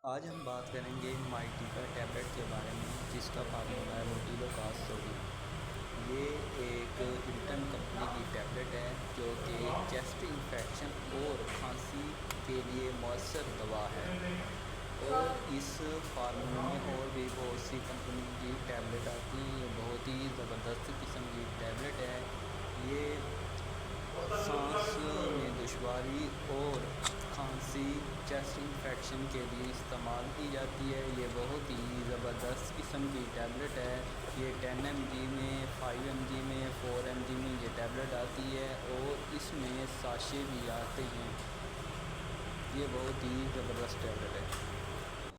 आज हम बात करेंगे माइटिका टैबलेट के बारे में, जिसका फार्मूला है रोटिलोकास सोडियम। ये एक हिल्टन कंपनी की टैबलेट है जो कि चेस्ट इन्फेक्शन और खांसी के लिए मौसर दवा है। और इस फार्मूले में और भी बहुत सी कंपनी की टैबलेट आती हैं। ये बहुत ही ज़बरदस्त किस्म की टैबलेट है। ये सांस में दुश्वारी और खांसी, चेस्ट इन्फेक्शन के लिए इस्तेमाल की जाती है। ये बहुत ही ज़बरदस्त किस्म की टैबलेट है। ये 10 mg में, 5 mg में, 4 mg में ये टैबलेट आती है और इसमें साशे भी आते हैं। ये बहुत ही ज़बरदस्त टैबलेट है।